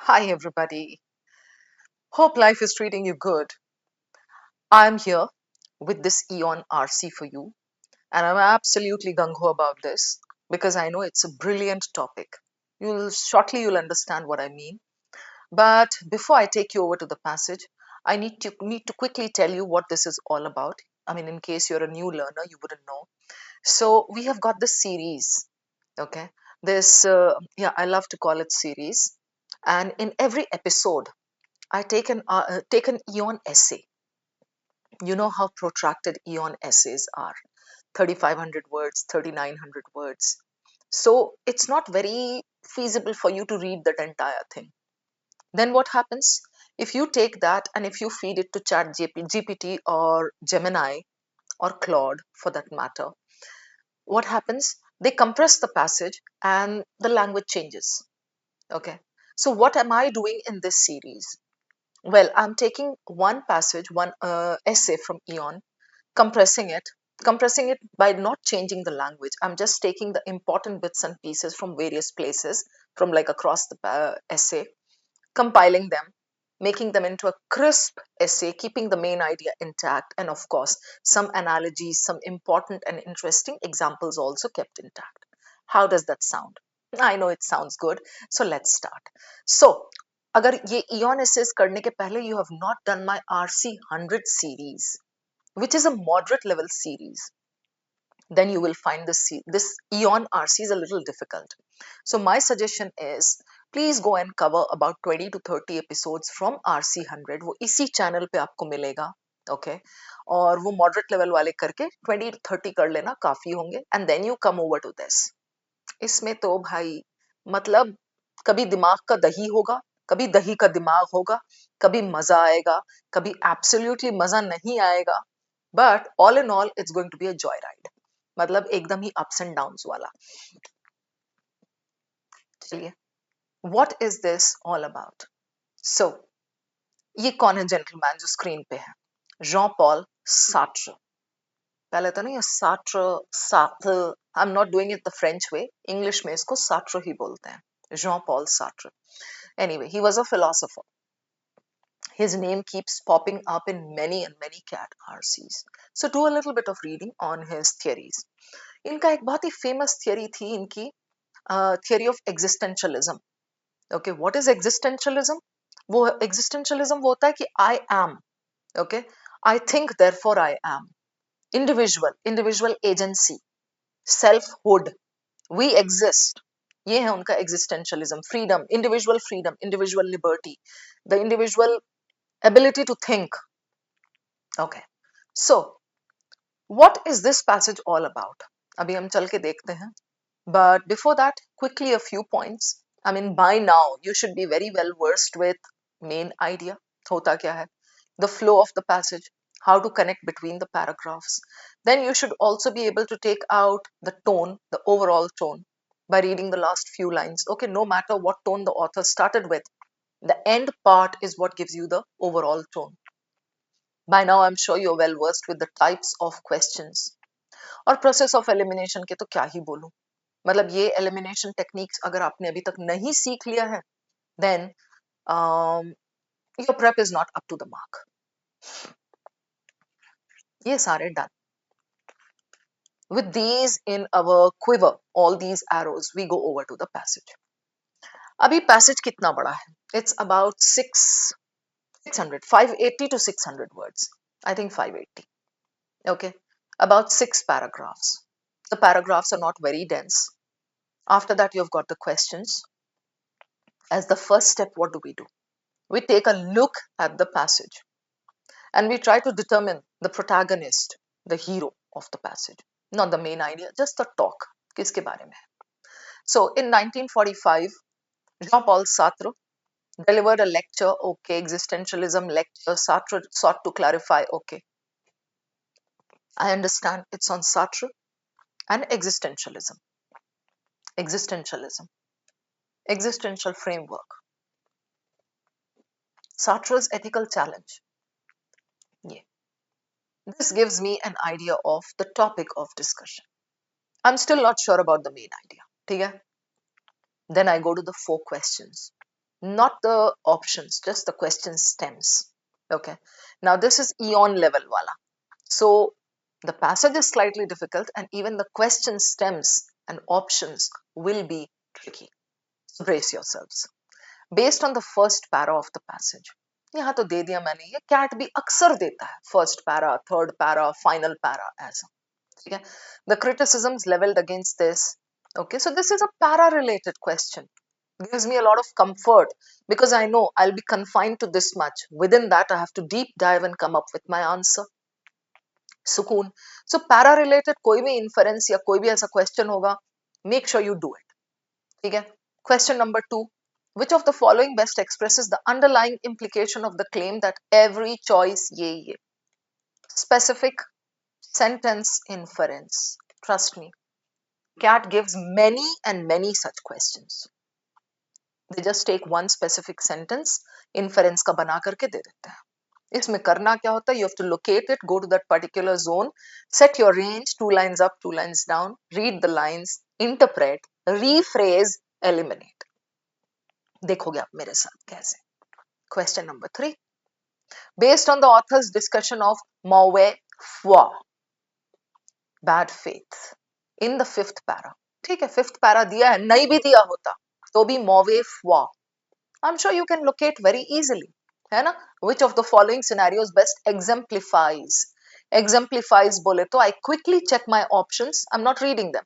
Hi, everybody. Hope life is treating you good. I'm here with this Eon RC for you, and I'm absolutely gung ho about this because I know it's a brilliant topic. You'll understand what I mean. But before I take you over to the passage, I need to quickly tell you what this is all about. I mean, in case you're a new learner, you wouldn't know. So we have got this series. Okay, I love to call it series, and in every episode I take an Eon essay. You know how protracted Eon essays are, 3,500 words, 3,900 words. So it's not very feasible for you to read that entire thing. Then what happens? If you take that and if you feed it to GPT or Gemini or Claude for that matter, what happens? They compress the passage and the language changes. Okay. So what am I doing in this series? Well, I'm taking one passage, one essay from Eon, compressing it by not changing the language. I'm just taking the important bits and pieces from various places, from like across the essay, compiling them, making them into a crisp essay, keeping the main idea intact, and of course, some analogies, some important and interesting examples also kept intact. How does that sound? I know it sounds good. So let's start. So, अगर ये Eon essays करने के पहले you have not done my RC 100 series, which is a moderate level series, then you will find this Eon RC is a little difficult. So my suggestion is please go and cover about 20 to 30 episodes from RC 100. वो इसी channel पे आपको मिलेगा. Okay, और वो moderate level वाले करके 20 to 30 कर लेना काफी होंगे, and then you come over to this. इसमें तो भाई मतलब कभी दिमाग का दही होगा, कभी दही का दिमाग होगा, कभी मजा आएगा, कभी एब्सोल्युटली मजा नहीं आएगा, but all in all it's going to be a joy ride. मतलब एकदम ही अप्स एंड डाउन्स वाला. चलिए, what is this all about? So ये कौन है जेंटलमैन जो स्क्रीन पे है? Jean Paul Sartre. पहले तो नहीं, Sartre, Sartre. I am not doing it the French way, English में इसको सार्ट्रे ही बोलते हैं. Jean Paul Sartre. Anyway, he was a philosopher. His name keeps popping up in many and many cat RCs. So do a little bit of reading on his theories. इनका एक बहुत ही famous theory थी इनकी, theory of existentialism. Okay, what is existentialism? वो existentialism वो होता है कि I am. Okay, I think therefore I am. Individual agency, selfhood. We exist. ये है उनका existentialism. Freedom, individual liberty, the individual ability to think. Okay, so what is this passage all about? अभी हम चल के देखते हैं. But before that, quickly a few points. I mean, by now you should be very well versed with main idea. होता क्या है? The flow of the passage, how to connect between the paragraphs. Then you should also be able to take out the tone, the overall tone, by reading the last few lines. Okay, no matter what tone the author started with, the end part is what gives you the overall tone. By now, I'm sure you're well versed with the types of questions. और process of elimination के तो क्या ही बोलूं. मतलब ये elimination techniques अगर आपने अभी तक नहीं सीख लिया है, then your prep is not up to the mark. ये सारे done. With these in our quiver, all these arrows, we go over to the passage. अभी passage कितना बड़ा है? It's about 580 to 600 words. I think 580. Okay, about 6 paragraphs. The paragraphs are not very dense. After that, you've got the questions. As the first step, what do? We take a look at the passage and we try to determine the protagonist, the hero of the passage, not the main idea, just the talk. किसके बारे में? So in 1945, Jean-Paul Sartre delivered a lecture. Okay, existentialism lecture. Sartre sought to clarify. Okay, I understand it's on Sartre and existentialism. Existentialism. Existential framework. Sartre's ethical challenge. Yeah. This gives me an idea of the topic of discussion. I'm still not sure about the main idea. ठीक है? Then I go to the 4 questions. not the options, just the question stems. Okay, now this is eon level wala. So the passage is slightly difficult and even the question stems and options will be tricky. So brace yourselves. Based on the first para of the passage, यहाँ तो दे दिया मैंने, ये cat भी अक्सर देता है first para, third para, final para ऐसा. ठीक है. The criticisms leveled against this. Okay, so this is a para related question. Gives me a lot of comfort because I know I'll be confined to this much. Within that, I have to deep dive and come up with my answer. सुकून. So para related कोई भी inference या कोई भी ऐसा question होगा, make sure you do it. ठीक है. Question number 2. Which of the following best expresses the underlying implication of the claim that every choice ye? Specific sentence inference. Trust me. CAT gives many and many such questions. They just take one specific sentence, inference का बना करके दे देते हैं. इसमें करना क्या होता है? You have to locate it, go to that particular zone, set your range, 2 lines up, 2 lines down, read the lines, interpret, rephrase, eliminate. देखोगे आप मेरे साथ कैसे. Question number 3. Based on the author's discussion of mauvaise foi, bad faith, in the 5th para. ठीक है, 5th para दिया है, नहीं भी दिया होता तो भी mauvaise foi, I'm sure you can locate very easily. है ना? Which of the following scenarios best exemplifies? Exemplifies बोले तो I quickly check my options. I'm not reading them.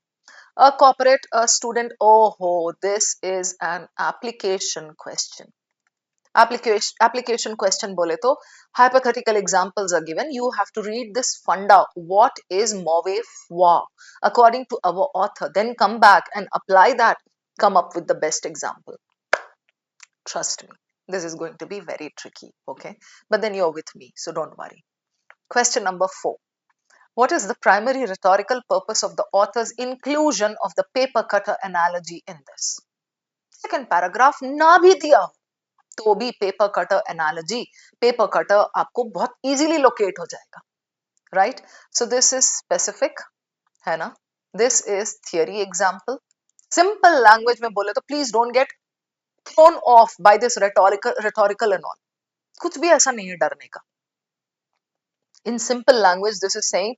A corporate, a student. Oh, this is an application question. Application question बोले तो hypothetical examples are given. You have to read this funda. What is mauvaise foi according to our author? Then come back and apply that. Come up with the best example. Trust me, this is going to be very tricky, okay? But then you're with me, so don't worry. Question number 4. What is the primary rhetorical purpose of the author's inclusion of the paper cutter analogy in this? Second paragraph, ना भी दिया तो भी paper cutter analogy, paper cutter आपको बहुत easily locate हो जाएगा, right? So this is specific, है ना? This is theory example. Simple language में बोले तो please don't get thrown off by this rhetorical and all. कुछ भी ऐसा नहीं है डरने का. In simple language, this is saying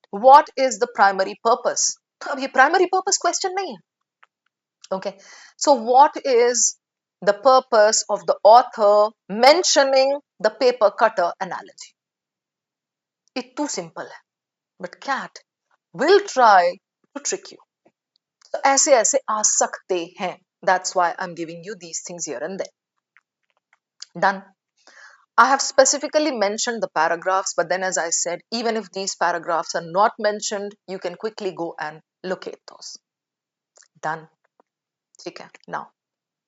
what is the primary purpose. अब ये primary purpose question नहीं है. Okay, so what is the purpose of the author mentioning the paper cutter analogy? It's too simple है, but CAT will try to trick you. So ऐसे ऐसे आ सकते हैं. That's why I'm giving you these things here and there. Done. I have specifically mentioned the paragraphs, but then as I said, even if these paragraphs are not mentioned, you can quickly go and locate those. Done. Okay. Now,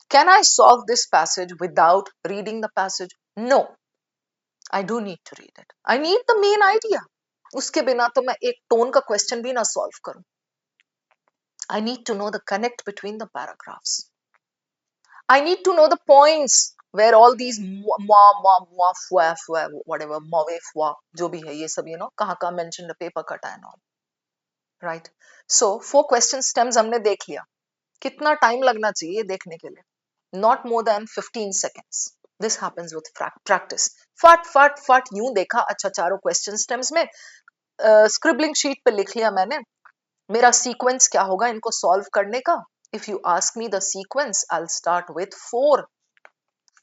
can I solve this passage without reading the passage? No. I do need to read it. I need the main idea. उसके बिना तो मैं एक tone का question भी ना solve करूं. I need to know the connect between the paragraphs. I need to know the points where all these whatever mauvais foi जो भी है ये सब कहाँ कहाँ mention the paper cut and all, right? So 4 question stems हमने देख लिया. कितना टाइम लगना चाहिए देखने के लिए? Not more than 15 seconds. This happens with practice. फट फट फट यूं देखा, अच्छा चारों question stems में scribbling sheet पे लिख लिया मैंने. मेरा sequence क्या होगा इनको solve करने का? If you ask me the sequence, I'll start with 4.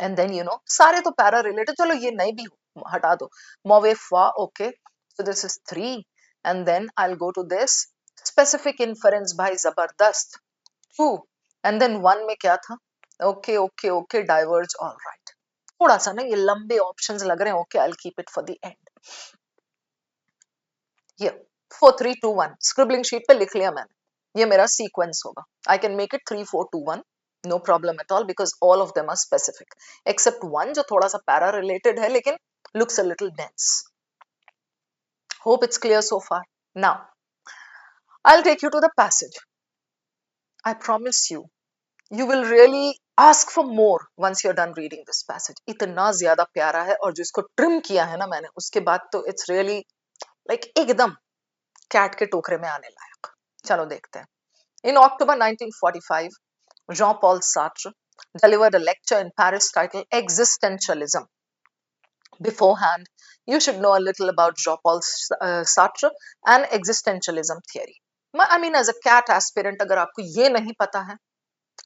And then सारे तो पैरा रिलेटेड, चलो ये नहीं भी हटा दो. मौवे फा, okay, so this is 3. And then I'll go to this specific inference by जबरदस्त 2. And then 1 में क्या था? Okay, diverge, all right. थोड़ा सा ना ये लंबे ऑप्शंस लग रहे हैं. Okay, I'll keep it for the end. Here 4 3 2 1 scribbling sheet पे लिख लिया मैंने. ये मेरा sequence होगा. I can make it 3 4 2 1. No problem at all because all of them are specific except one जो थोड़ा सा para related है लेकिन looks a little dense. Hope it's clear so far. Now I'll take you to the passage. I promise you will really ask for more once you're done reading this passage. इतना ज़्यादा प्यारा है और जो इसको trim किया है ना मैंने उसके बाद तो it's really like एकदम cat के टोकरे में आने लायक. चलो देखते हैं. In October 1945, Jean-Paul Sartre, delivered a lecture in Paris titled Existentialism. Beforehand, you should know a little about Jean-Paul Sartre and existentialism theory. I mean, as a cat aspirant, अगर आपको ये नहीं पता है,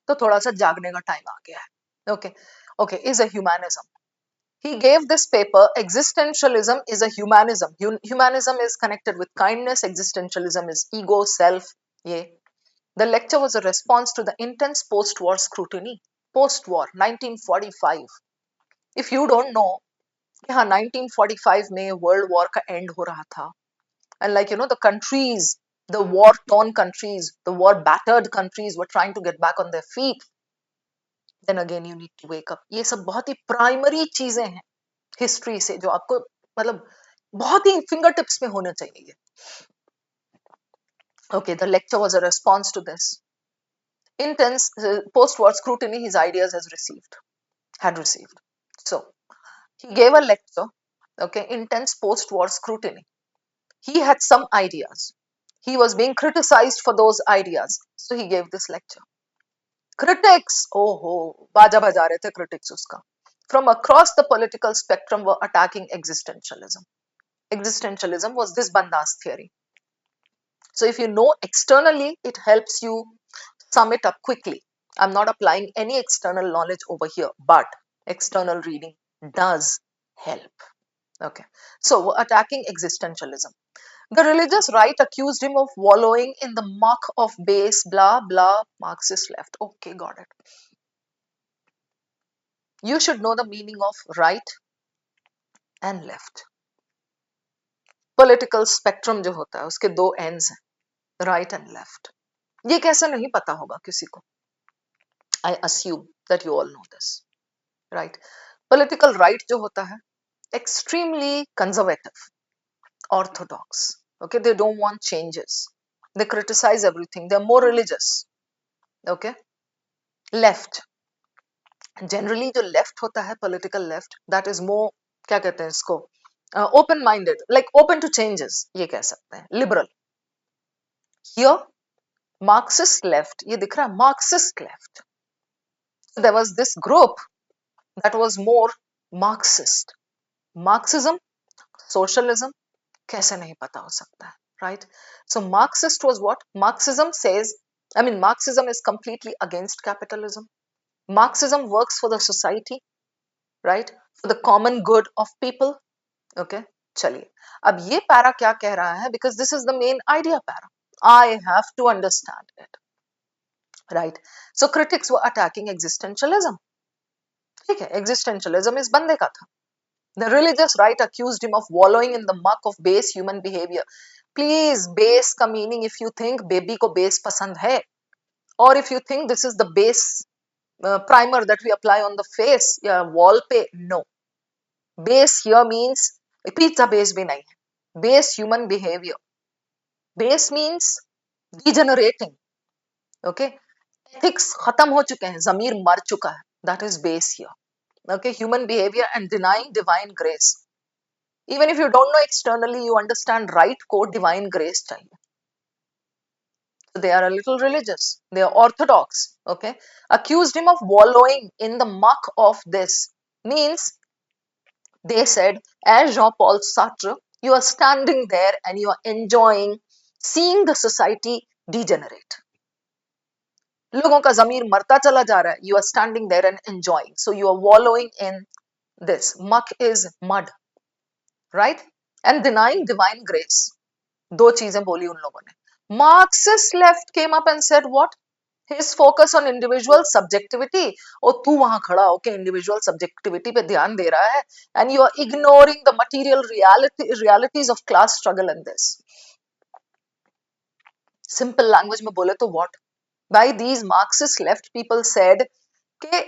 तो थोड़ा सा जागने का टाइम आ गया है. Okay, okay, is a humanism. He gave this paper, Existentialism is a Humanism. Humanism is connected with kindness, existentialism is ego, self. Yeah. The lecture was a response to the intense post-war scrutiny. Post-war, 1945. If you don't know, yeah, 1945 में World War का end हो रहा था. And like, you know, the countries, the war-torn countries, the war-battered countries were trying to get back on their feet. Then again, you need to wake up. ये सब बहुत ही primary चीजें हैं history से जो आपको मतलब बहुत ही फिंगर टिप्स में होना चाहिए. Okay, the lecture was a response to this intense post-war scrutiny his ideas had received. So he gave a lecture, okay, intense post-war scrutiny. He had some ideas. He was being criticized for those ideas. So he gave this lecture. Critics, oh ho, baja baja rahe the critics uska. From across the political spectrum were attacking existentialism. Existentialism was this Banda's theory. So if you know externally, it helps you sum it up quickly. I'm not applying any external knowledge over here, but external reading does help. Okay, so we're attacking existentialism. The religious right accused him of wallowing in the muck of base, blah, blah, Marxist left. Okay, got it. You should know the meaning of right and left. Political spectrum जो होता है उसके दो ends हैं, right and left. ये कैसे नहीं पता होगा किसी को? I assume that you all know this, right? Political right जो होता है, extremely conservative, orthodox. Okay, they don't want changes. They criticize everything. They're more religious. Okay, left. Generally जो left होता है, political left, that is more क्या कहते हैं इसको? Open-minded, like open to changes. ये कह सकते हैं. Liberal. Here, Marxist left. ये दिख रहा है Marxist left. There was this group that was more Marxist. Marxism, socialism, कैसे नहीं पता हो सकता है, right? So Marxist was what? Marxism says, I mean, Marxism is completely against capitalism. Marxism works for the society, right? For the common good of people. Okay, चलिए. अब ये para क्या कह रहा है? Because this is the main idea para. I have to understand it, right? So critics were attacking existentialism. ठीक है, existentialism is बंदे का था. The religious right accused him of wallowing in the muck of base human behavior. Please, base का meaning if you think baby को base पसंद है, or if you think this is the base primer that we apply on the face या wall पे, no. Base here means pizza base भी नहीं है. Base human behavior. Base means degenerating. Okay, ethics खत्म हो चुके हैं, ज़मीर मर चुका है. That is base here. Okay, human behavior and denying divine grace. Even if you don't know externally, you understand right code, divine grace chahiye. So they are a little religious. They are orthodox. Okay, accused him of wallowing in the muck of this. Means they said, as Jean-Paul Sartre, you are standing there and you are enjoying seeing the society degenerate. लोगों का ज़मीर मरता चला जा रहा है. You are standing there and enjoying. So you are wallowing in this. Muck is mud, right? And denying divine grace. दो चीजें बोली उन लोगों ने. Marxist left came up and said what? His focus on individual subjectivity. और तू वहां खड़ा होके individual subjectivity पे ध्यान दे रहा है, and you are ignoring the material realities of class struggle in this. Simple language में बोले तो what? By these Marxist left people said कि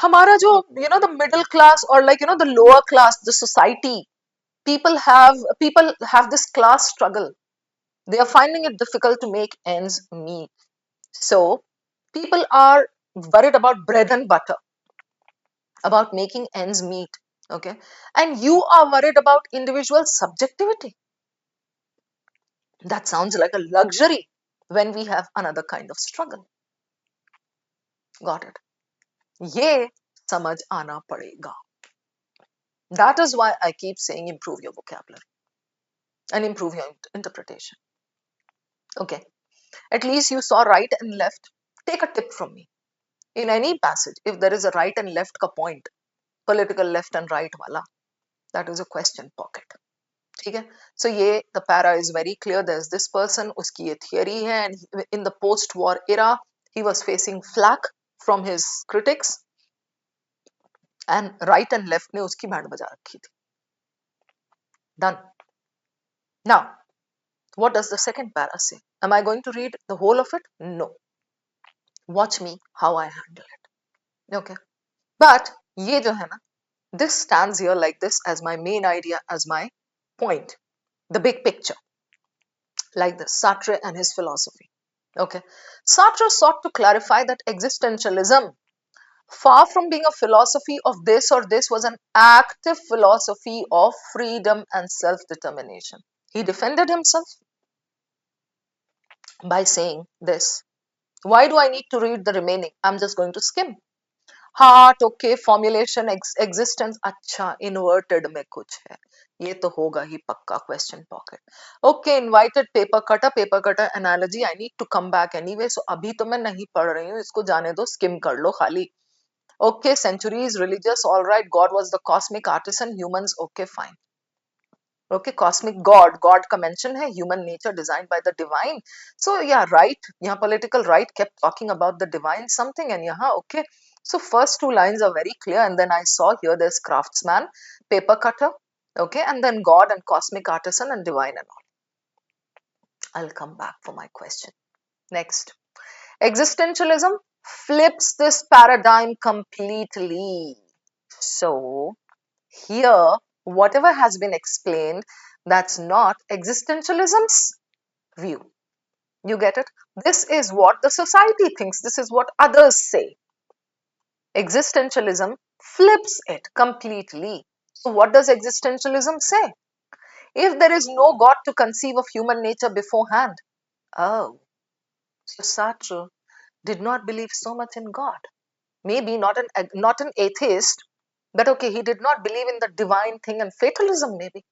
हमारा जो the middle class or like the lower class, the society, people have this class struggle. They are finding it difficult to make ends meet. So people are worried about bread and butter, about making ends meet. Okay, and you are worried about individual subjectivity. That sounds like a luxury when we have another kind of struggle. Got it? ये समझ आना पड़ेगा. That is why I keep saying improve your vocabulary and improve your interpretation. Okay. At least you saw right and left. Take a tip from me. In any passage, if there is a right and left ka point, political left and right wala, that is a question pocket. ठीक है? So ये the para is very clear. There's this person, उसकी ये theory है, and in the post-war era, he was facing flack from his critics, and right and left ने उसकी band बजा रखी थी. Done. Now, what does the second para say? Am I going to read the whole of it? No. Watch me how I handle it. Okay. But ये जो है ना, this stands here like this as my main idea, as my point, the big picture, like this, Sartre and his philosophy. Okay. Sartre sought to clarify that existentialism, far from being a philosophy of this or this, was an active philosophy of freedom and self-determination. He defended himself by saying this. Why do I need to read the remaining? I'm just going to skim. Heart, okay, formulation, existence, अच्छा, inverted में कुछ है. ये तो होगा ही पक्का question pocket. Okay, invited paper cutter analogy. I need to come back anyway. So अभी तो मैं नहीं पढ़ रही हूँ, इसको जाने दो, skim कर लो खाली. Okay, centuries, religious, all right. God was the cosmic artisan. Humans, okay, fine. Okay, cosmic God का mention है, human nature designed by the divine. So yeah, right, यहाँ political right kept talking about the divine something, and यहाँ okay. So first two lines are very clear, and then I saw here there's craftsman, paper cutter, okay, and then God and cosmic artisan and divine and all. I'll come back for my question. Next, existentialism flips this paradigm completely. So here, whatever has been explained, that's not existentialism's view. You get it? This is what the society thinks. This is what others say. Existentialism flips it completely. So what does existentialism say? If there is no God to conceive of human nature beforehand, oh, so Sartre did not believe so much in God. Maybe not an atheist, but okay, he did not believe in the divine thing and fatalism maybe.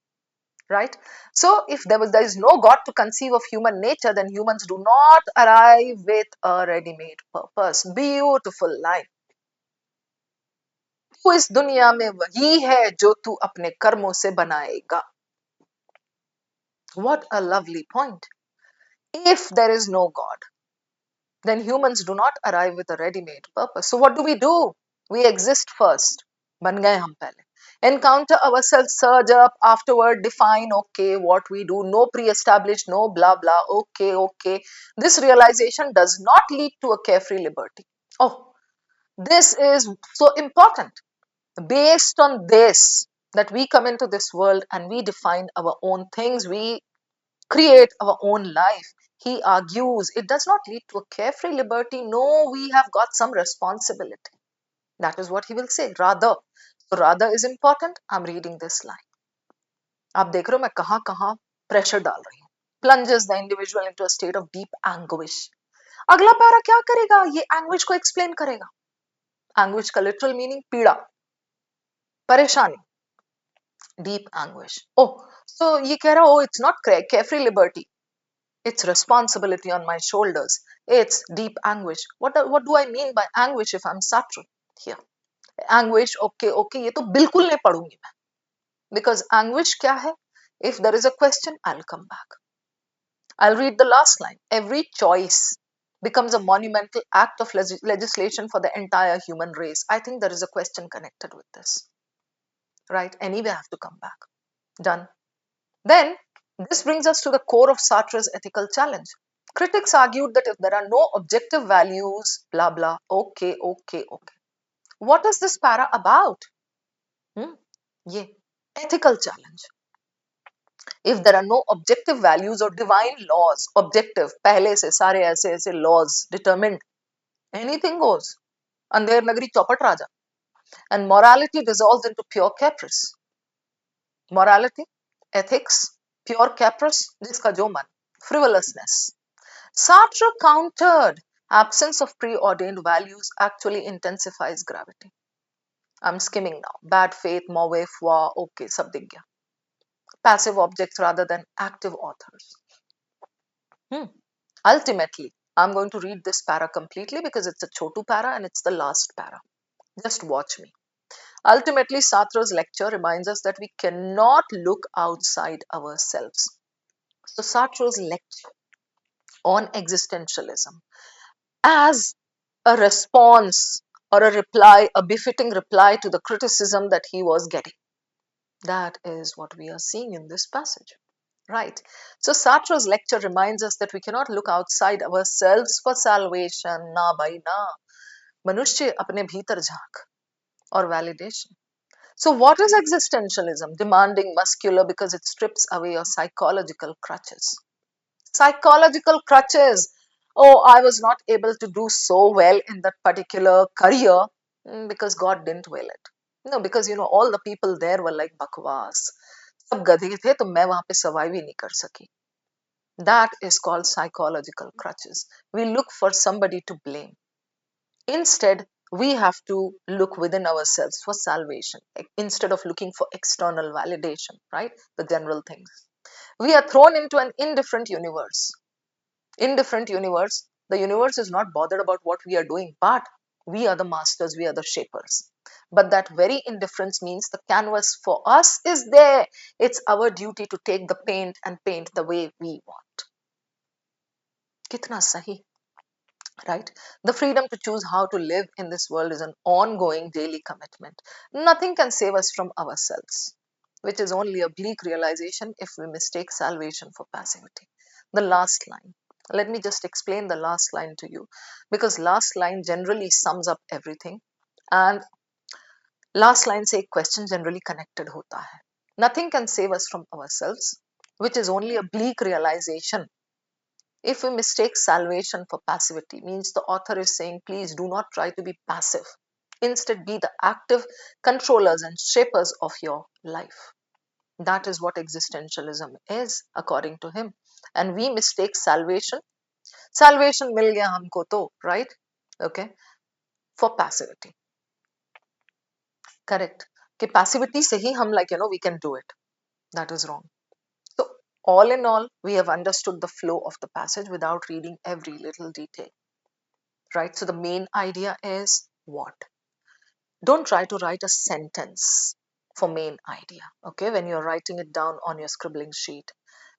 Right? So if there is no God to conceive of human nature, then humans do not arrive with a ready-made purpose. Beautiful line. तू इस दुनिया में वही है जो तू अपने कर्मों से बनाएगा. What a lovely point. If there is no God, then humans do not arrive with a ready-made purpose. So what do? We exist first. बन गए हम पहले. Encounter ourselves, surge up, afterward define, okay, what we do, no pre-established, no blah blah, okay. This realization does not lead to a carefree liberty. Oh, this is so important. Based on this, that we come into this world and we define our own things, we create our own life. He argues it does not lead to a carefree liberty. No, we have got some responsibility. That is what he will say. Rather. So rather is important. I'm reading this line. आप देख रहे हो मैं कहाँ कहाँ pressure डाल रही हूँ. Plunges the individual into a state of deep anguish. अगला पैरा क्या करेगा? ये anguish को explain करेगा. Anguish का literal meaning पीड़ा, परेशानी, deep anguish. Oh, so ये कह रहा, oh, it's not carefree liberty. It's responsibility on my shoulders. It's deep anguish. What do I mean by anguish if I'm Sartre here? Anguish, okay, ये तो बिल्कुल नहीं पढ़ूंगी मैं. Because anguish क्या है? If there is a question, I'll come back. I'll read the last line. Every choice becomes a monumental act of legislation for the entire human race. I think there is a question connected with this. Right? Anyway, I have to come back. Done. Then, this brings us to the core of Sartre's ethical challenge. Critics argued that if there are no objective values, blah blah, okay. What is this para about? Yeah, ethical challenge. If there are no objective values or divine laws, objective, पहले से सारे ऐसे laws determined, anything goes. Andher Nagari चौपट राजा. And morality dissolves into pure caprice. Morality, ethics, pure caprice, जिसका जो मन, frivolousness. Sartre countered absence of preordained values actually intensifies gravity. I'm skimming now. Bad faith, mauvais foi, okay, sab dikh gaya. Passive objects rather than active authors. Hmm. Ultimately, I'm going to read this para completely because it's a chotu para and it's the last para. Just watch me. Ultimately, Sartre's lecture reminds us that we cannot look outside ourselves. So, Sartre's lecture on existentialism as a response or a reply, a befitting reply to the criticism that he was getting. That is what we are seeing in this passage. Right. So Sartre's lecture reminds us that we cannot look outside ourselves for salvation. Na bhai na. मनुष्य अपने भीतर झांक or validation. So what is existentialism? Demanding, muscular, because it strips away your psychological crutches. Psychological crutches. Oh, I was not able to do so well in that particular career because God didn't will it. No, because all the people there were like bakwas. सब गधे थे तो मैं वहां पे survive ही नहीं कर सकी. That is called psychological crutches. We look for somebody to blame. Instead, we have to look within ourselves for salvation instead of looking for external validation, right? The general things. We are thrown into an indifferent universe. Indifferent universe. The universe is not bothered about what we are doing, but we are the masters, we are the shapers. But that very indifference means the canvas for us is there. It's our duty to take the paint and paint the way we want. Kitna sahi, right? The freedom to choose how to live in this world is an ongoing daily commitment. Nothing can save us from ourselves, which is only a bleak realization if we mistake salvation for passivity. The last line. Let me just explain the last line to you because last line generally sums up everything and last line से एक question generally connected होता है. Nothing can save us from ourselves, which is only a bleak realization if we mistake salvation for passivity. Means the author is saying, please do not try to be passive. Instead, be the active controllers and shapers of your life. That is what existentialism is, according to him. And we mistake salvation. Salvation mil gaya humko to, right? Okay, for passivity. Correct. कि passivity से ही हम we can do it. That is wrong. So all in all, we have understood the flow of the passage without reading every little detail. Right? So the main idea is what? Don't try to write a sentence for main idea. Okay, when you're writing it down on your scribbling sheet,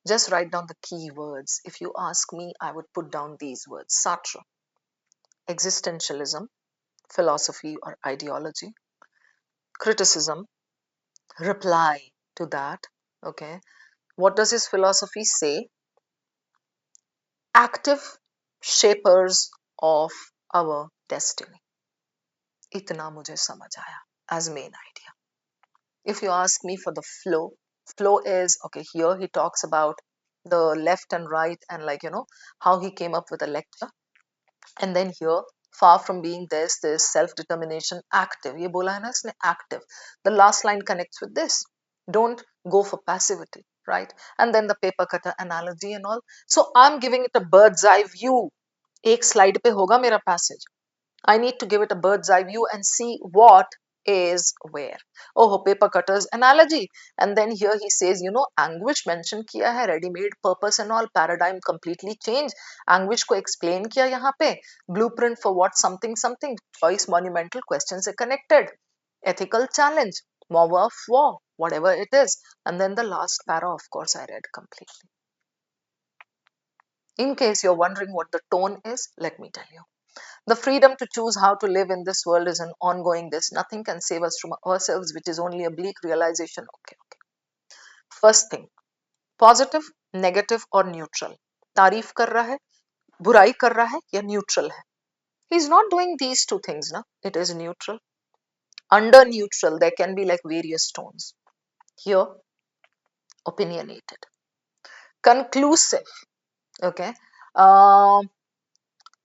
just write down the key words. If you ask me, I would put down these words: Sartre, existentialism, philosophy or ideology, criticism, reply to that. Okay, what does his philosophy say? Active shapers of our destiny. इतना मुझे समझ आया as main idea. If you ask me for the flow, flow is okay. Here he talks about the left and right and how he came up with a lecture. And then here, far from being this self-determination, active. ये बोला है ना इसने active. The last line connects with this. Don't go for passivity, right? And then the paper cutter analogy and all. So I'm giving it a bird's eye view. एक slide पे होगा मेरा passage. I need to give it a bird's eye view and see what is where. Oh, paper cutters analogy. And then here he says, anguish mention kiya hai, ready-made purpose and all, paradigm completely changed. Anguish ko explain kiya yahan pe. Blueprint for what something something. Choice monumental questions are connected. Ethical challenge. Mower of war. Whatever it is. And then the last para, of course, I read completely. In case you're wondering what the tone is, let me tell you. The freedom to choose how to live in this world is an ongoing this. Nothing can save us from ourselves, which is only a bleak realization. Okay. First thing, positive, negative or neutral. तारीफ कर रहा है, बुराई कर रहा है या neutral है. He's not doing these two things, na. It is neutral. Under neutral, there can be like various tones. Here, opinionated. Conclusive. Okay.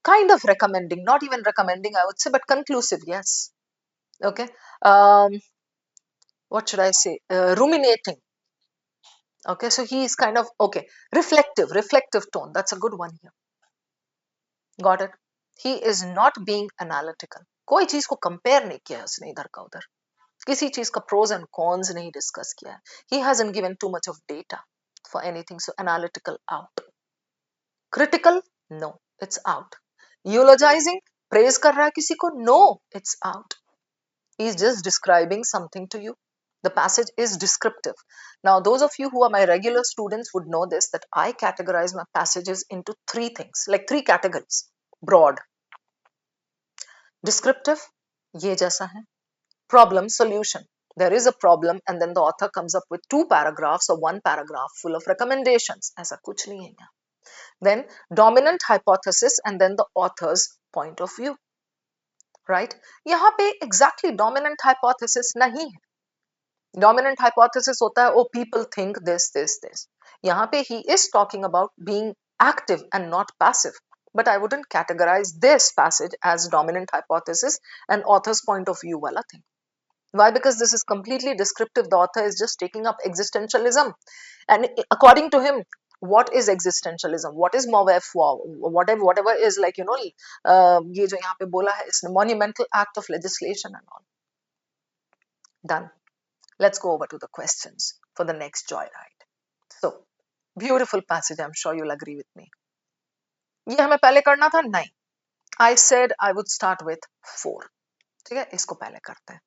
Kind of recommending, not even recommending, I would say, but conclusive, yes. Okay. What should I say? Ruminating. Okay, so he is kind of, okay, reflective tone. That's a good one here. Got it. he is not being analytical. कोई चीज को compare नहीं किया उसने इधर का उधर, किसी चीज का प्रोज एंड कॉन्स नहीं डिस्कस किया है. He hasn't given too much of data for anything, so analytical out. Critical, no, it's out. Eulogizing, praise कर रहा है किसी को, no, it's out. He's just describing something to you. The passage is descriptive. Now, those of you who are my regular students would know this, that I categorize my passages into three things, like three categories. Broad, descriptive, ये जैसा है. Problem, solution. There is a problem and then the author comes up with 2 paragraphs or 1 paragraph full of recommendations. ऐसा कुछ नहीं है यहाँ. Then dominant hypothesis and then the author's point of view. Right? यहाँ पे exactly dominant hypothesis नहीं है. Dominant hypothesis होता है, oh people think this, this, this. यहाँ पे he is talking about being active and not passive. But I wouldn't categorize this passage as dominant hypothesis and author's point of view wala thing. Why? Because this is completely descriptive. The author is just taking up existentialism. And according to him, what is existentialism? What is mauvais foi? Whatever is like, you know, ये जो यहाँ पे बोला है, it's a monumental act of legislation and all. Done. Let's go over to the questions for the next joyride. So, beautiful passage. I'm sure you'll agree with me. ये हमें पहले करना था? नहीं. I said I would start with 4. ठीक है, इसको पहले करते हैं.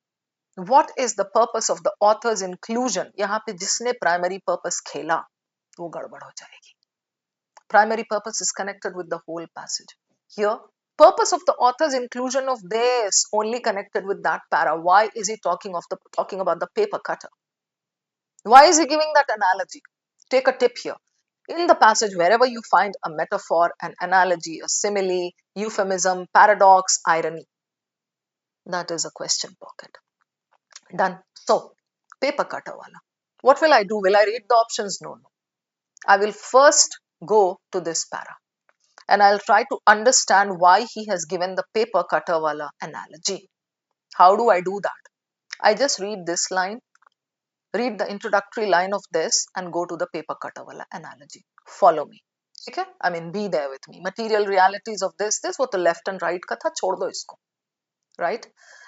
What is the purpose of the author's inclusion? यहाँ पे जिसने primary purpose खेला, वो गड़बड़ हो जाएगी. Primary purpose is connected with the whole passage. Here, purpose of the author's inclusion of this only connected with that para. Why is he talking about the paper cutter? Why is he giving that analogy? Take a tip here. In the passage, wherever you find a metaphor, an analogy, a simile, euphemism, paradox, irony, that is a question pocket. Done. So, paper cutter wala. What will I do? Will I read the options? No, no. I will first go to this para and I'll try to understand why he has given the paper cutter wala analogy. How do I do that? I just read this line, read the introductory line of this and go to the paper cutter wala analogy. Follow me. Okay? I mean, be there with me. Material realities of this, what the left and right ka tha, chhod do isko. Right?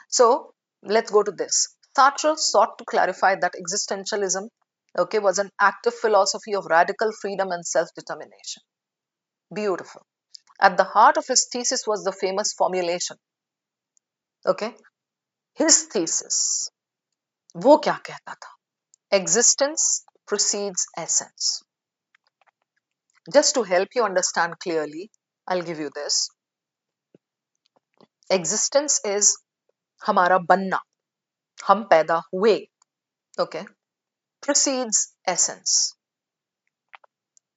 So, let's go to this. Sartre sought to clarify that existentialism, okay, was an active philosophy of radical freedom and self-determination. Beautiful. At the heart of his thesis was the famous formulation. Okay? His thesis. वो क्या कहता था? Existence precedes essence. Just to help you understand clearly, I'll give you this. Existence is हमारा बनना, हम पैदा हुए, okay, precedes essence.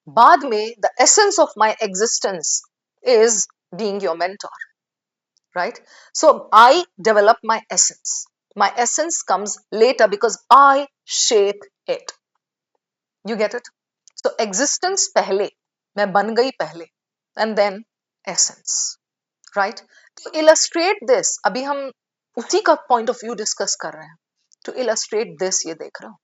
बाद में, the essence of my existence is being your mentor, right? So I develop my essence. My essence comes later because I shape it. You get it? So existence पहले, मैं बन गई पहले, and then essence, right? To illustrate this, अभी हम उसी का point of view discuss कर रहे हैं. To illustrate this, ये देख रहा हूँ.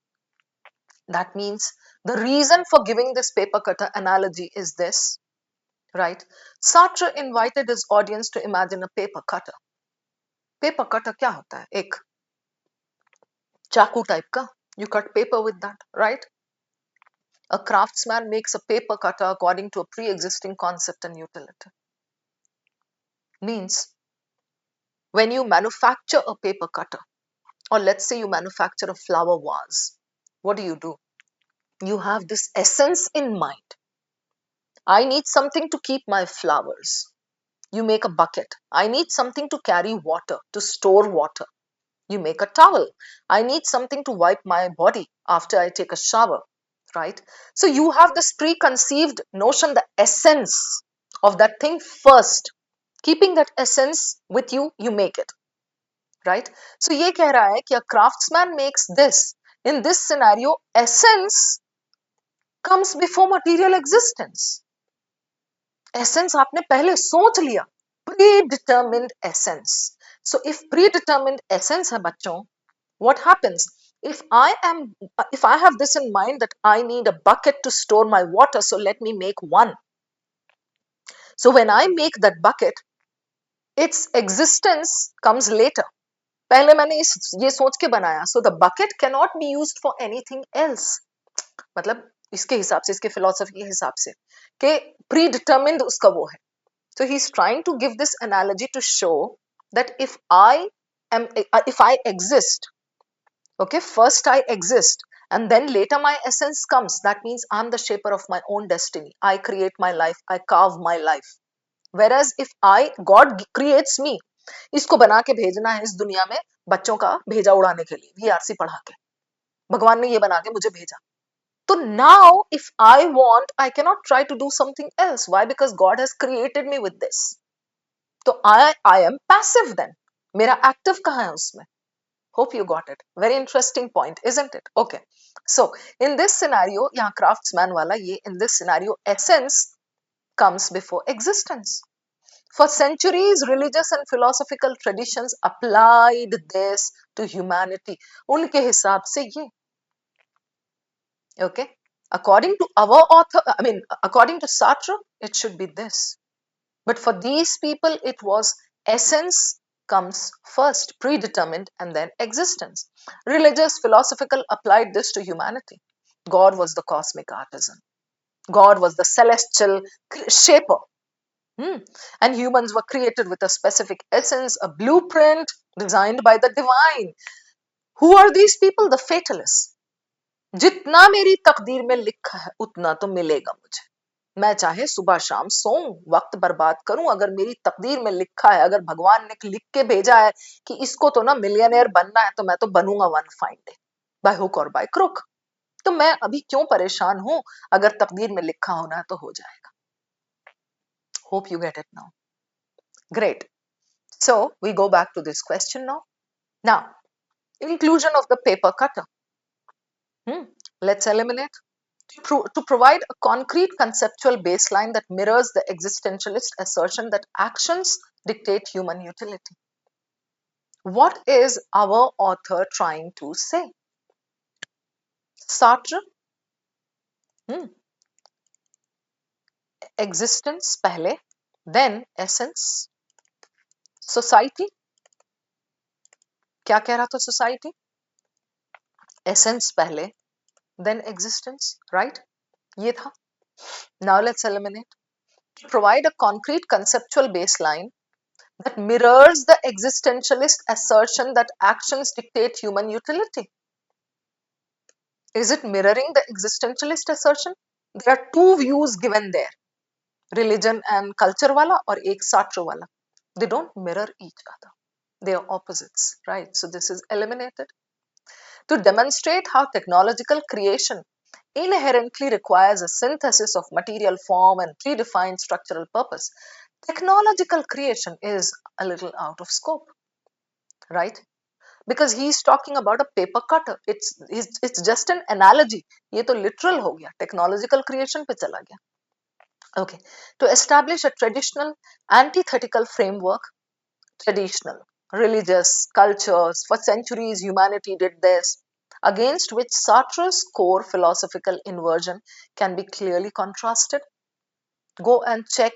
That means the reason for giving this paper cutter analogy is this, right? Sartre invited his audience to imagine a paper cutter. Paper cutter क्या होता है? एक चाकू type का. You cut paper with that, right? A craftsman makes a paper cutter according to a pre-existing concept and utility. Means when you manufacture a paper cutter, or let's say you manufacture a flower vase, what do? You have this essence in mind. I need something to keep my flowers. You make a bucket. I need something to carry water, to store water. You make a towel. I need something to wipe my body after I take a shower, right? So you have this preconceived notion, the essence of that thing first. Keeping that essence with you, you make it, right? So ये कह रहा है कि a craftsman makes this. In this scenario, essence comes before material existence. Essence आपने पहले सोच लिया. Predetermined essence. So if predetermined essence है बच्चों, what happens? If I have this in mind that I need a bucket to store my water, so let me make one. So when I make that bucket, its existence comes later. पहले मैंने ये सोच के बनाया, so the bucket cannot be used for anything else. मतलब इसके हिसाब से, इसके फिलोसफी के हिसाब से कि प्री डिटर्मिन्ड उसका वो है. So he's trying to give this analogy to show that if I exist, okay, first I exist and then later my essence comes. That means I'm the shaper of my own destiny. I create my life, I carve my life. Whereas if God creates me, इसको बना के भेजना है इस दुनिया में बच्चों का भेजा उड़ाने के लिए, वीआरसी पढ़ा के. भगवान ने ये बना के मुझे भेजा. So now if I want, I cannot try to do something else. Why? Because God has created me with this. So I am passive then. मेरा active कहाँ है उसमें? Hope you got it. Very interesting point, isn't it? Okay. So in this scenario, यहाँ craftsman वाला ये, in this scenario, essence comes before existence. For centuries, religious and philosophical traditions applied this to humanity. उनके हिसाब से ये. Okay. According to our author, according to Sartre, it should be this. But for these people, it was essence comes first, predetermined, and then existence. Religious, philosophical applied this to humanity. God was the cosmic artisan. God was the celestial shaper. And humans were created with a specific essence, a blueprint designed by the divine. Who are these people? The fatalists. जितना मेरी तकदीर में लिखा है उतना तो मिलेगा मुझे. मैं चाहे सुबह शाम सोऊं, वक्त बर्बाद करूं, अगर मेरी तकदीर में लिखा है, अगर भगवान ने लिख के भेजा है कि इसको तो ना मिलियनेयर बनना है, तो मैं तो बनूंगा one fine day, by hook और बाय क्रुक. तो मैं अभी क्यों परेशान हूं? अगर तकदीर में लिखा होना है तो हो जाएगा. Hope you get it now. Great. So we go back to this question now. Now, inclusion of the paper cutter. Let's eliminate. To provide a concrete conceptual baseline that mirrors the existentialist assertion that actions dictate human utility. What is our author trying to say? Sartre, existence पहले, then essence. Society, क्या कह रहा था society? Essence पहले, then existence, right? ये था. Now let's eliminate. To provide a concrete conceptual baseline that mirrors the existentialist assertion that actions dictate human utility. Is it mirroring the existentialist assertion? There are two views given there, religion and culture wala or ek Sartre wala. They don't mirror each other. They are opposites, right? So this is eliminated. To demonstrate how technological creation inherently requires a synthesis of material form and predefined structural purpose, technological creation is a little out of scope, right? Because he's talking about a paper cutter. It's just an analogy. ये तो literal हो गया. Technological creation पे चला गया. Okay. To establish a traditional antithetical framework, traditional, religious, cultures, for centuries humanity did this, against which Sartre's core philosophical inversion can be clearly contrasted. Go and check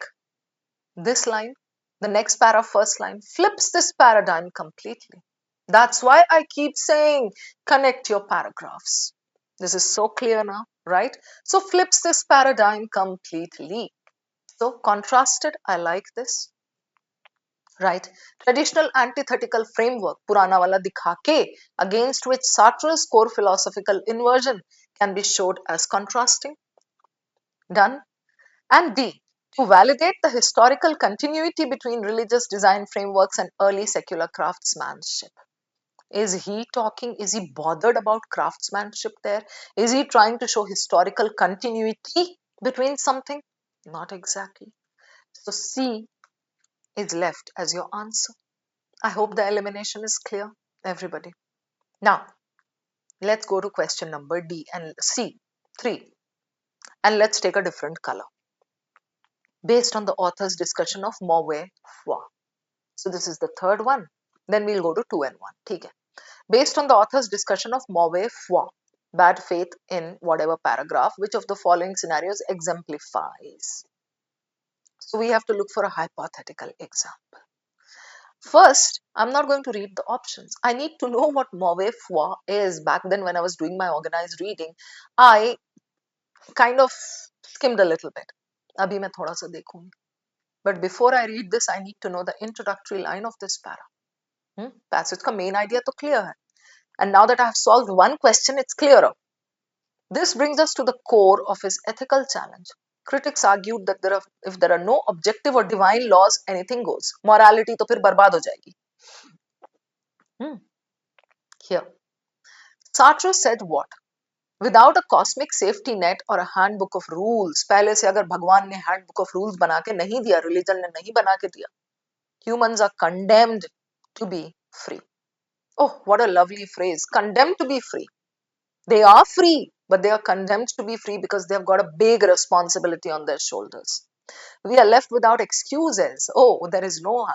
this line. The next para, first line, flips this paradigm completely. That's why I keep saying connect your paragraphs. This is so clear now, right? So flips this paradigm completely. So contrasted, I like this, right? Traditional antithetical framework, Purana wala dikha ke, against which Sartre's core philosophical inversion can be showed as contrasting. Done. And D, to validate the historical continuity between religious design frameworks and early secular craftsmanship. Is he bothered about craftsmanship there? Is he trying to show historical continuity between something? Not exactly. So C is left as your answer. I hope the elimination is clear, everybody. Now, let's go to question number D and C, 3. And let's take a different color based on the author's discussion of mauvais foi. So this is the third one. Then we'll go to 2 and 1. ठीक है. Based on the author's discussion of mauvais foi, bad faith in whatever paragraph, which of the following scenarios exemplifies? So we have to look for a hypothetical example. First, I'm not going to read the options. I need to know what mauvais foi is. Back then, when I was doing my organized reading, I kind of skimmed a little bit. Abhi मैं थोड़ा सा देखूंगी. But before I read this, I need to know the introductory line of this para. Passage का main idea तो clear है. And now that I have solved one question, it's clearer. This brings us to the core of his ethical challenge. Critics argued that if there are no objective or divine laws, anything goes. Morality तो फिर बर्बाद हो जाएगी. Here, Sartre said what? Without a cosmic safety net or a handbook of rules, पहले से अगर भगवान ने handbook of rules बना के नहीं दिया, religion ने नहीं बना के दिया, humans are condemned to be free. Oh, what a lovely phrase. Condemned to be free. They are free, but they are condemned to be free because they have got a big responsibility on their shoulders. We are left without excuses. Oh, there is no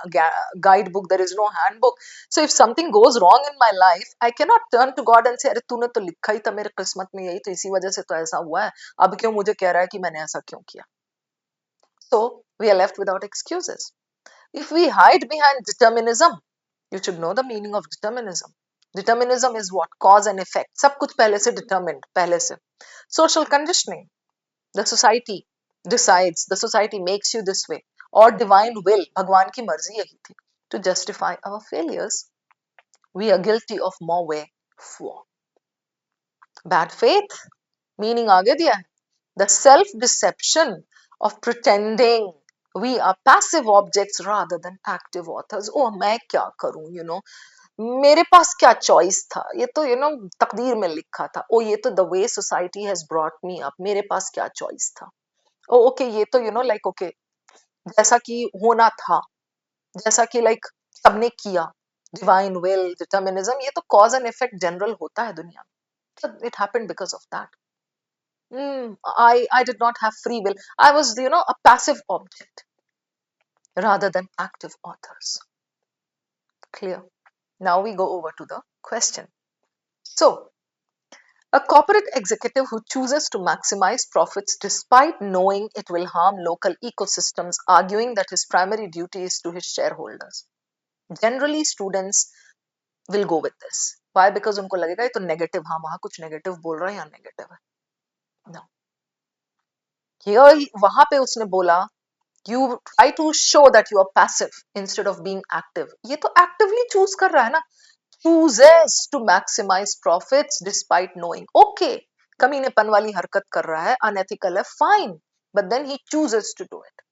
guidebook, there is no handbook. So if something goes wrong in my life, I cannot turn to God and say, अरे तूने तो लिखा ही था मेरे किस्मत में यही, तो इसी वजह से तो ऐसा हुआ है. अब क्यों मुझे कह रहा है कि मैंने ऐसा क्यों किया? So we are left without excuses. If we hide behind determinism, you should know the meaning of determinism. Determinism is what? Cause and effect. सब कुछ पहले से determined, पहले से. Social conditioning. The society decides, the society makes you this way. Or divine will, भगवान की मर्जी यही थी. To justify our failures, we are guilty of mauvais foi. Bad faith, meaning आगे दिया है. The self-deception of pretending we are passive objects rather than active authors. Oh, मैं क्या करूं, मेरे पास क्या चॉइस था, ये तो तकदीर में लिखा था. ओ ये तो the way society has brought me up, मेरे पास क्या चॉइस था. ओ ओके, ये तो लाइक ओके, जैसा कि होना था, जैसा कि लाइक सबने किया. डिवाइन विल, डिटर्मिनिज्म, ये तो कॉज एंड इफेक्ट जनरल होता है दुनिया में. It happened because of that. I did not have free will. I was, a passive object rather than active authors. Clear? Now we go over to the question. So, a corporate executive who chooses to maximize profits despite knowing it will harm local ecosystems, arguing that his primary duty is to his shareholders. Generally, students will go with this. Why? Because उनको लगेगा ये तो negative, हाँ वहाँ कुछ negative बोल रहा है या negative है. No. Here वहाँ पे उसने बोला, you try to show that you are passive instead of being active. ये तो actively choose कर रहा है ना. Chooses to maximize profits despite knowing. Okay, कमीनेपन वाली हरकत कर रहा है, unethical है, fine, but then he chooses to do it.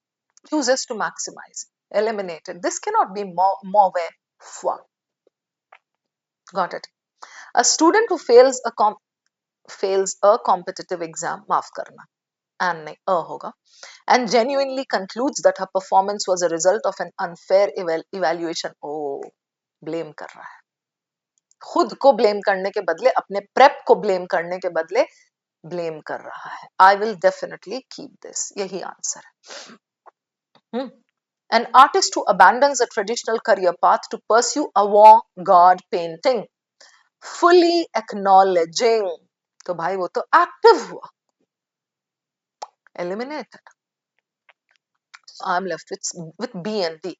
Chooses to maximize, eliminate it. This cannot be mauvais foi. Got it? A student who fails a competitive exam, माफ करना, and नहीं होगा, and genuinely concludes that her performance was a result of an unfair evaluation. Oh, blame कर रहा है. खुद को blame करने के बदले, अपने प्रेप को ब्लेम करने के बदले ब्लेम कर रहा है. I will definitely keep this. यही आंसर है. An artist who abandons a traditional career path to pursue avant-garde painting, fully acknowledging. तो भाई वो तो एक्टिव हुआ. Eliminated. So I'm left with B and D.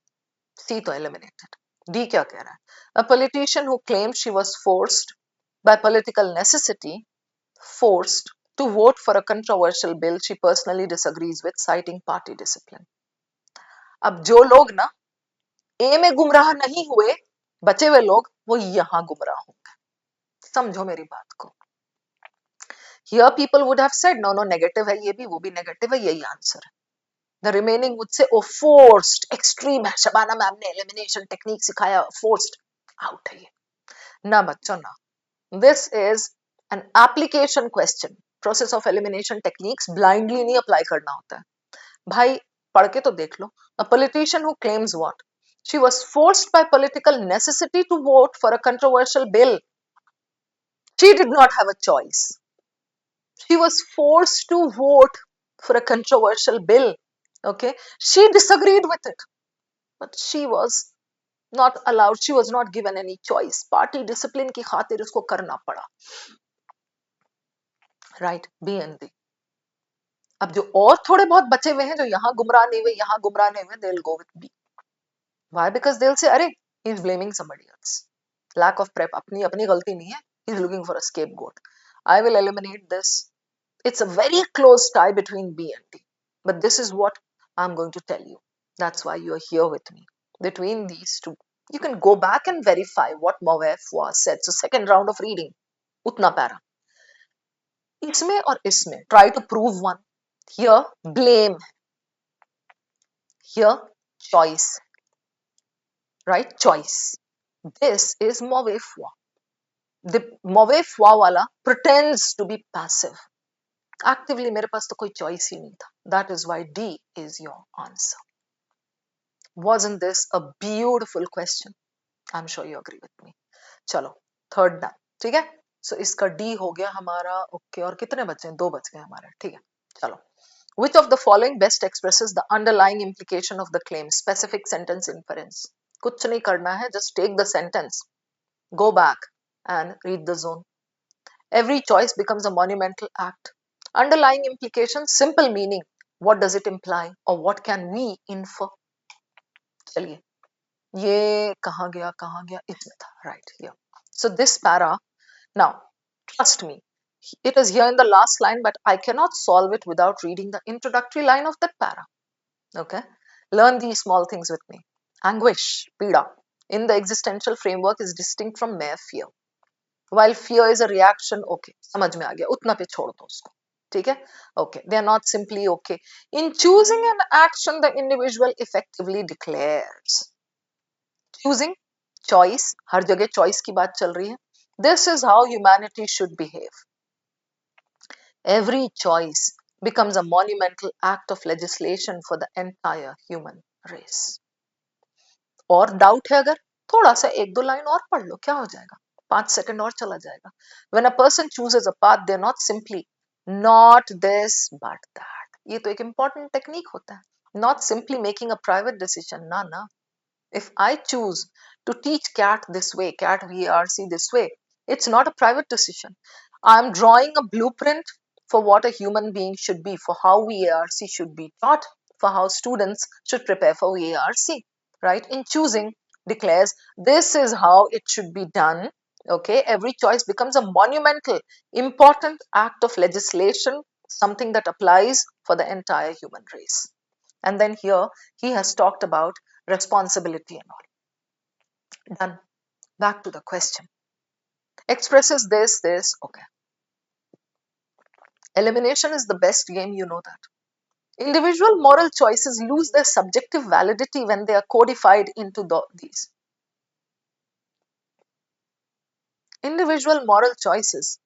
C तो eliminated. D क्या कह रहा है? A politician who claims she was forced by political necessity, forced to vote for a controversial bill she personally disagrees with, citing party discipline. अब जो लोग ना ए में गुमराह नहीं हुए, बचे हुए लोग, वो यहां गुमराह होंगे. समझो मेरी बात को. Here people would have said, no, negative है ये भी, वो भी negative है, यही आंसर है. The remaining would say, oh, forced, extreme है, शबाना मैम ने elimination technique सिखाया, forced, out है ये. ना बच्चों ना. This is an application question. Process of elimination techniques blindly नहीं apply करना होता है. भाई पढ़ के तो देख लो. A politician who claims what? She was forced by political necessity to vote for a controversial bill. She did not have a choice. She was forced to vote for a controversial bill. Okay, she disagreed with it, but she was not allowed. She was not given any choice. Party discipline की खातिर उसको करना पड़ा. Right, B and D. अब जो और थोड़े बहुत बचे हुए हैं, जो यहाँ गुमराह नहीं हुए, यहाँ गुमराह नहीं हुए, they'll go with B. Why? Because they'll say, अरे he is blaming somebody else. Lack of prep अपनी अपनी गलती नहीं है. He is looking for a scapegoat. I will eliminate this. It's a very close tie between B and D. But this is what I'm going to tell you. That's why you are here with me. Between these two, you can go back and verify what Mauvais Foi said. So second round of reading, utna para. इसमें और इसमें, try to prove one. Here, blame. Here, choice. Right? Choice. This is Mauvais Foi. The Mauvais Foi wala pretends to be passive. Actively, मेरे पास तो कोई choice ही नहीं था. That is why D is your answer. Wasn't this a beautiful question? I'm sure you agree with me. चलो, third done. ठीक है? So इसका D हो गया हमारा. Okay, और कितने बचे हैं? 2 बच गए हमारे. ठीक है. चलो. Which of the following best expresses the underlying implication of the claim? Specific sentence inference. कुछ नहीं करना है. Just take the sentence, go back and read the zone. Every choice becomes a monumental act. Underlying implication, simple meaning. What does it imply or what can we infer? चलिए, ये कहाँ गया इसमें था. Right here. So this para, now trust me, it is here in the last line, but I cannot solve it without reading the introductory line of that para. Okay, learn these small things with me. Anguish, pida, in the existential framework is distinct from mere fear. While fear is a reaction, okay, समझ में आ गया, उतना पे छोड़ दो उसको. ठीक है? Okay, they are not simply okay. In choosing an action, the individual effectively declares. Choosing, choice, हर जगह choice की बात चल रही है. This is how humanity should behave. Every choice becomes a monumental act of legislation for the entire human race. और doubt है अगर, थोड़ा सा 1-2 लाइन और पढ़ लो, क्या हो जाएगा? 5 सेकंड और चला जाएगा. When a person chooses a path, they're not simply not this but that. ये तो एक important technique होता है. Not simply making a private decision. ना. If I choose to teach CAT this way, CAT VARC this way, it's not a private decision. I'm drawing a blueprint for what a human being should be, for how VARC should be taught, for how students should prepare for VARC, right? In choosing, declares this is how it should be done. Okay, every choice becomes a monumental, important act of legislation, something that applies for the entire human race. And then here he has talked about responsibility and all. Done. Back to the question. Expresses this, okay. Elimination is the best game, you know that. Individual moral choices lose their subjective validity when they are codified into these. Individual moral choices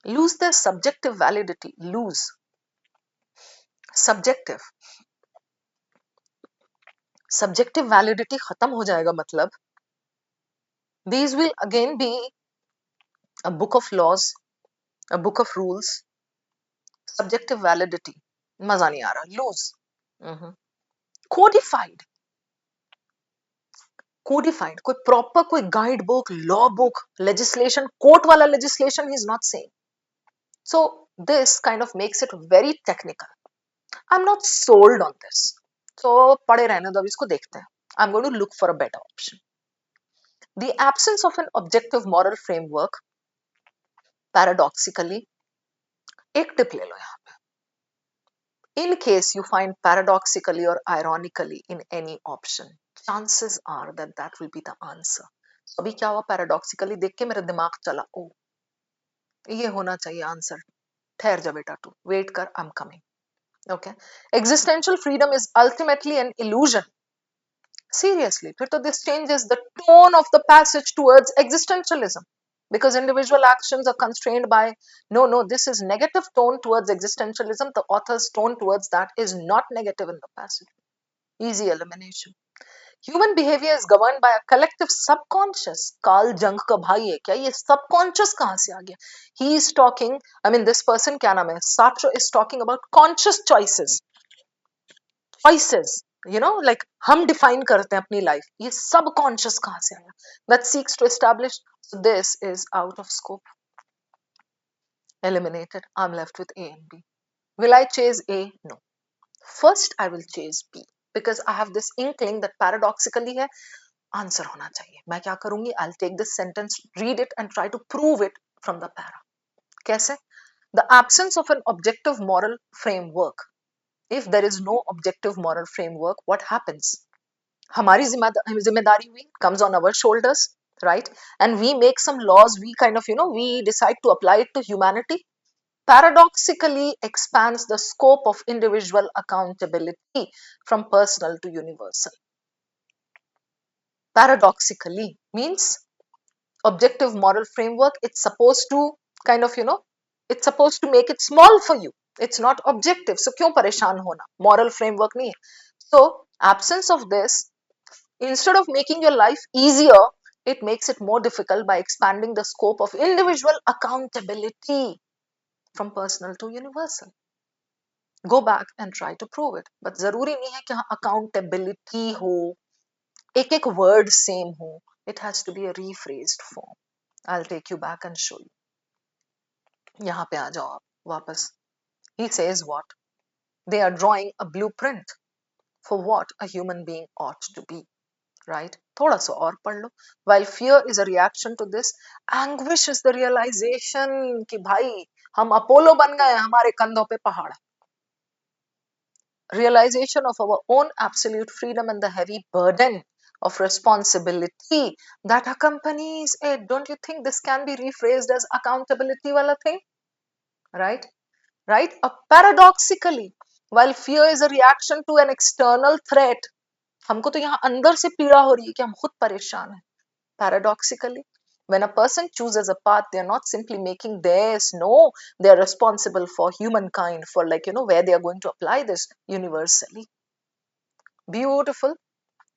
lose their subjective validity. Lose. Subjective. Subjective validity खत्म हो जाएगा मतलब. These will again be a book of laws, a book of rules. Subjective validity. मजा नहीं आ रहा. Lose. Codified. Codified. कोई proper कोई guide book, law book, legislation, court वाला legislation he is not saying. So this kind of makes it very technical. I'm not sold on this. So पढ़े रहने दो, अब इसको देखते हैं. I'm going to look for a better option. The absence of an objective moral framework, paradoxically, एक tip ले लो यहाँ पे. In case you find paradoxically or ironically in any option, chances are that that will be the answer. अभी क्या हुआ? Paradoxically देख के मेरा दिमाग चला, ओ ये होना चाहिए आंसर. ठहर जा बेटा तू, वेट कर, I'm coming. Okay. Existential freedom is ultimately an illusion. Seriously, फिर तो this changes the tone of the passage towards existentialism, because individual actions are constrained by no, this is negative tone towards existentialism. The author's tone towards that is not negative in the passage. Easy elimination. Human behavior is governed by a collective subconscious. Carl Jung का भाई है क्या ये? Subconscious कहाँ से आ गया? He is talking, I mean this person क्या नाम है? Sartre is talking about conscious choices. Choices, you know, like हम define करते हैं अपनी life. ये subconscious कहाँ से आया? That seeks to establish. So this is out of scope. Eliminated. I'm left with A and B. Will I chase A? No. First I will chase B, because I have this inkling that paradoxically है, answer होना चाहिए. मैं क्या करूंगी? I'll take this sentence, read it and try to prove it from the para. कैसे? The absence of an objective moral framework. If there is no objective moral framework, what happens? हमारी जिम्मेदारी हुई, comes on our shoulders, right? And we make some laws, we kind of, we decide to apply it to humanity. Paradoxically expands the scope of individual accountability from personal to universal. Paradoxically means objective moral framework, it's supposed to kind of, it's supposed to make it small for you. It's not objective. So क्यों परेशान होना? Moral framework नहीं है. So absence of this, instead of making your life easier, it makes it more difficult by expanding the scope of individual accountability from personal to universal. Go back and try to prove it. But जरूरी नहीं है कि हाँ accountability हो, एक एक word same हो. It has to be a rephrased form. I'll take you back and show you. यहाँ पे आ जाओ आप वापस. He says what? They are drawing a blueprint for what a human being ought to be. Right? थोड़ा सा और पढ़ लो. While fear is a reaction to this, anguish is the realization कि भाई हम अपोलो बन गए, हमारे कंधों पे पहाड़. Realization of our own absolute freedom and the heavy burden of responsibility that accompanies it. Don't you think this can be rephrased as accountability wala thing? Right? Right? Paradoxically, while fear is a reaction to an external threat, हमको तो यहाँ अंदर से पीड़ा हो रही है कि हम खुद परेशान हैं. Paradoxically, when a person chooses a path, they are not simply making theirs. No, they are responsible for humankind, for where they are going to apply this universally. Beautiful.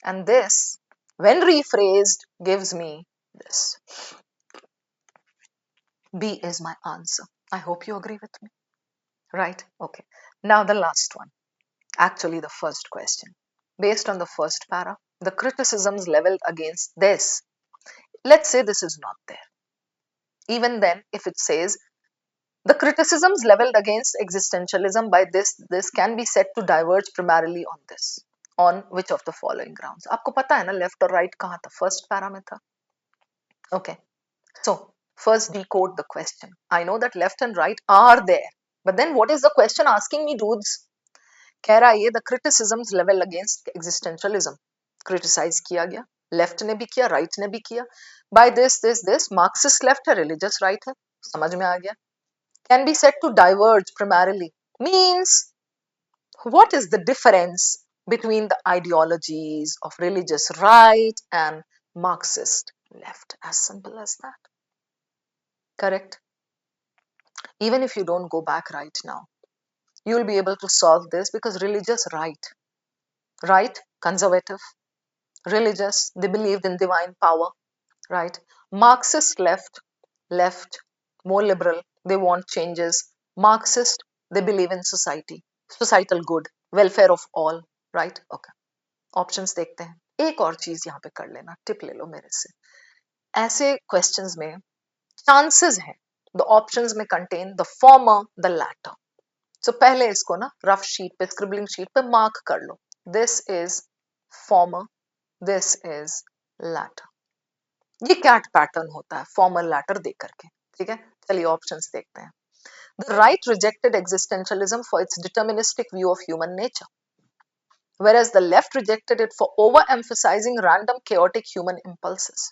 And this, when rephrased, gives me this. B is my answer. I hope you agree with me. Right? Okay. Now the last one. Actually, the first question. Based on the first para, the criticisms leveled against this. Let's say this is not there. Even then, if it says the criticisms leveled against existentialism by this can be said to diverge primarily on this. On which of the following grounds? आपको पता है ना left or right कहाँ था? First para में था. Okay. So first decode the question. I know that left and right are there, but then what is the question asking me, dudes? कह रहा है the criticisms level against existentialism. Criticize किया गया. Left ने भी किया, right ने भी किया. By this, Marxist left है, religious right है. समझ में आ गया. Can be said to diverge primarily. Means, what is the difference between the ideologies of religious right and Marxist left? As simple as that. Correct? Even if you don't go back right now, you will be able to solve this because religious right, conservative, religious, they believed in divine power, right? Marxist left, more liberal, they want changes. Marxist, they believe in societal good, welfare of all, right? Okay. Options देखते हैं. एक और चीज यहाँ पे कर लेना, tip ले लो मेरे से. ऐसे क्वेश्चंस में चांसेस हैं the options may contain the former, the latter. So पहले इसको ना रफ शीट पे, स्क्रिबलिंग शीट पे मार्क कर लो. This is former, this is latter. ये कैट पैटर्न होता है फॉर्मल लैटर दे करके. ठीक है, चलिए ऑप्शंस देखते हैं. The right rejected existentialism for its deterministic view of human nature, whereas the left rejected it for overemphasizing random chaotic human impulses.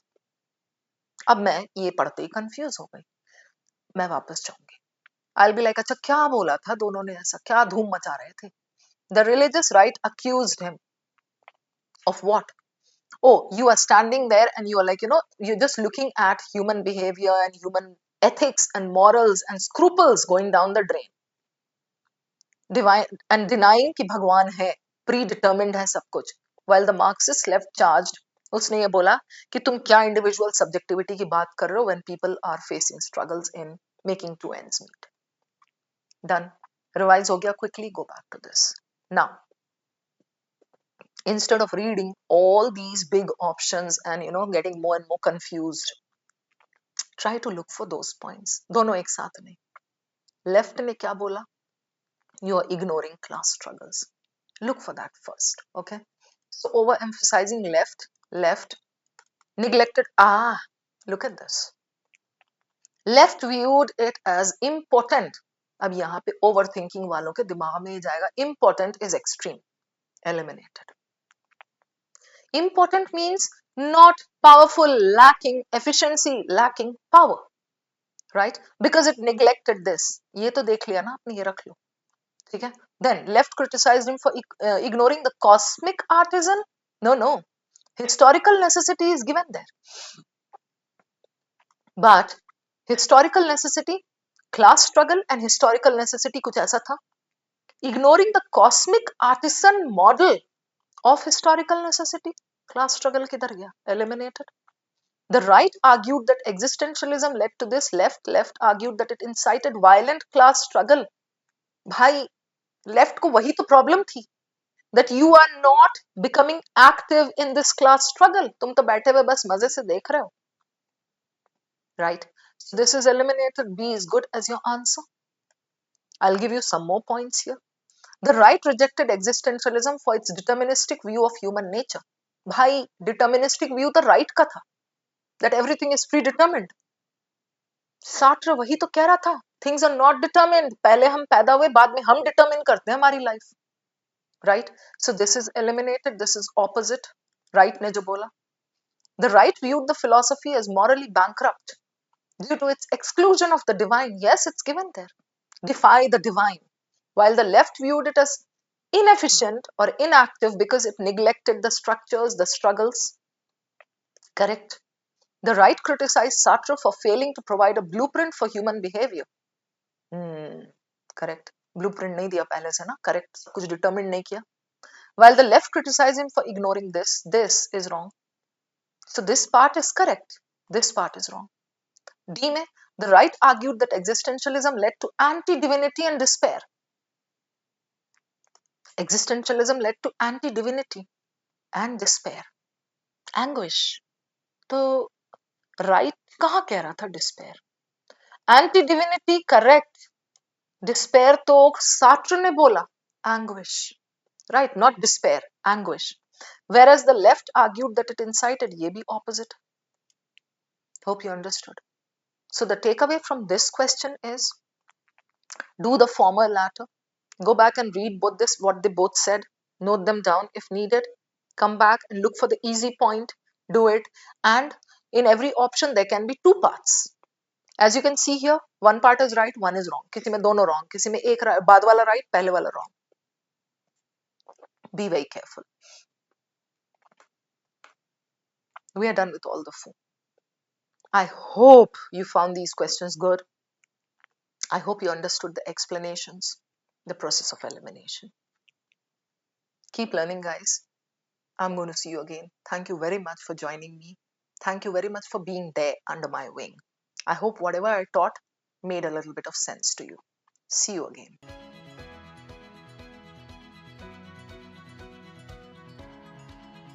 अब मैं ये पढ़ते ही कंफ्यूज हो गई. मैं वापस जाऊंगी. I'll be like, अच्छा क्या बोला था दोनों ने, ऐसा क्या धूम मचा रहे थे? The religious right accused him of what? Oh, you are standing there and you are like, you're just looking at human behavior and human ethics and morals and scruples going down the drain. Divine and denying कि भगवान है, predetermined है सब कुछ. While the Marxist left charged, उसने ये बोला कि तुम क्या individual subjectivity की बात कर रहे हो when people are facing struggles in making two ends meet. Done. Revise हो गया quickly, go back to this. Now, instead of reading all these big options and getting more and more confused, try to look for those points. दोनों एक साथ नहीं. Left ने क्या बोला? You are ignoring class struggles. Look for that first, okay? So overemphasizing left, neglected. Look at this. Left viewed it as important. अब यहाँ पे overthinking वालों के दिमाग में जाएगा important is extreme. Eliminated. Important means not powerful, lacking efficiency, lacking power, right? Because it neglected this. ये तो देख लिया ना आपने, ये रख लो, ठीक है? Then left criticized him for ignoring the cosmic artisan. No. Historical necessity is given there. But historical necessity, class struggle and historical necessity कुछ ऐसा था. Ignoring the cosmic artisan model of historical necessity, class struggle किधर गया? Eliminated. The right argued that existentialism led to this. Left argued that it incited violent class struggle. भाई left को वही तो problem थी, that you are not becoming active in this class struggle. तुम तो बैठे हुए बस मजे से देख रहे हो, right? So this is eliminated. B is good as your answer. I'll give you some more points here. The right rejected existentialism for its deterministic view of human nature. भाई deterministic view तो right का था, that everything is predetermined. सार्ट्र वही तो कह रहा था, things are not determined. पहले हम पैदा हुए, बाद में हम determine करते हैं हमारी life, right? So this is eliminated. This is opposite. Right ने जो बोला. The right viewed the philosophy as morally bankrupt due to its exclusion of the divine. Yes, it's given there. Defy the divine. While the left viewed it as inefficient or inactive because it neglected the structures, the struggles. Correct. The right criticized Sartre for failing to provide a blueprint for human behavior. Correct. Blueprint नहीं दिया पहले से ना. Correct. कुछ determined नहीं किया. While the left criticized him for ignoring this. This is wrong. So this part is correct. This part is wrong. D में the right argued that existentialism led to anti-divinity and despair. Existentialism led to anti-divinity and despair. Anguish. तो right कहाँ कह रहा था despair? Anti-divinity correct. Despair तो सार्ट्र ने बोला. Anguish. Right, not despair, anguish. Whereas the left argued that it incited, ye bhi opposite. Hope you understood. So the takeaway from this question is, do the former latter. Go back and read both this, what they both said. Note them down if needed. Come back and look for the easy point. Do it. And in every option, there can be two parts. As you can see here, one part is right, one is wrong. किसी में दोनों wrong. किसी में एक बाद वाला right, पहले वाला wrong. Be very careful. We are done with all the four. I hope you found these questions good. I hope you understood the explanations, the process of elimination. Keep learning, guys. I'm going to see you again. Thank you very much for joining me. Thank you very much for being there under my wing. I hope whatever I taught made a little bit of sense to you. See you again.